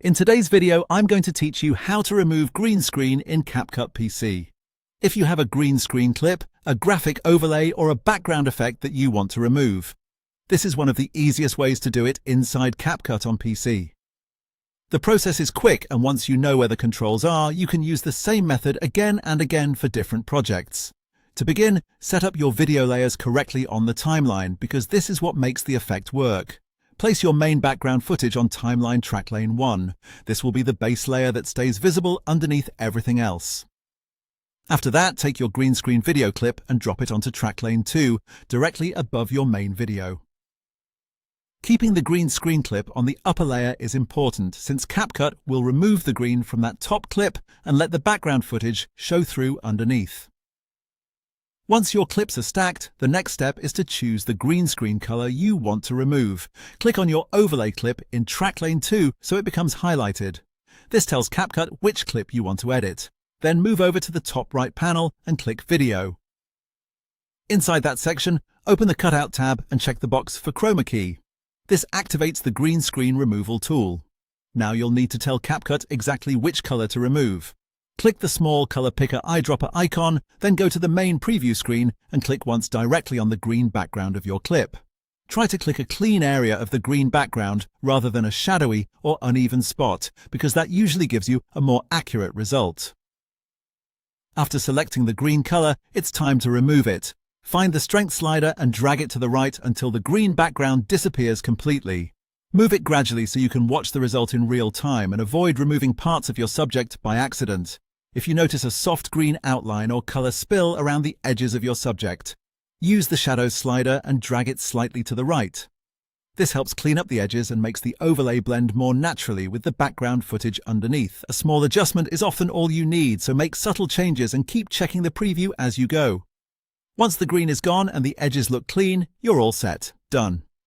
In today's video, I'm going to teach you how to remove green screen in CapCut PC. If you have a green screen clip, a graphic overlay, or a background effect that you want to remove, this is one of the easiest ways to do it inside CapCut on PC. The process is quick, and once you know where the controls are, you can use the same method again and again for different projects. To begin, set up your video layers correctly on the timeline, because this is what makes the effect work. Place your main background footage on timeline track lane 1. This will be the base layer that stays visible underneath everything else. After that, take your green screen video clip and drop it onto track lane 2, directly above your main video. Keeping the green screen clip on the upper layer is important, since CapCut will remove the green from that top clip and let the background footage show through underneath. Once your clips are stacked, the next step is to choose the green screen color you want to remove. Click on your overlay clip in track lane 2 so it becomes highlighted. This tells CapCut which clip you want to edit. Then move over to the top right panel and click Video. Inside that section, open the Cutout tab and check the box for Chroma Key. This activates the green screen removal tool. Now you'll need to tell CapCut exactly which color to remove. Click the small color picker eyedropper icon, then go to the main preview screen and click once directly on the green background of your clip. Try to click a clean area of the green background rather than a shadowy or uneven spot, because that usually gives you a more accurate result. After selecting the green color, it's time to remove it. Find the strength slider and drag it to the right until the green background disappears completely. Move it gradually so you can watch the result in real time and avoid removing parts of your subject by accident. If you notice a soft green outline or color spill around the edges of your subject, use the shadow slider and drag it slightly to the right. This helps clean up the edges and makes the overlay blend more naturally with the background footage underneath. A small adjustment is often all you need, so make subtle changes and keep checking the preview as you go. Once the green is gone and the edges look clean, you're all set. Done.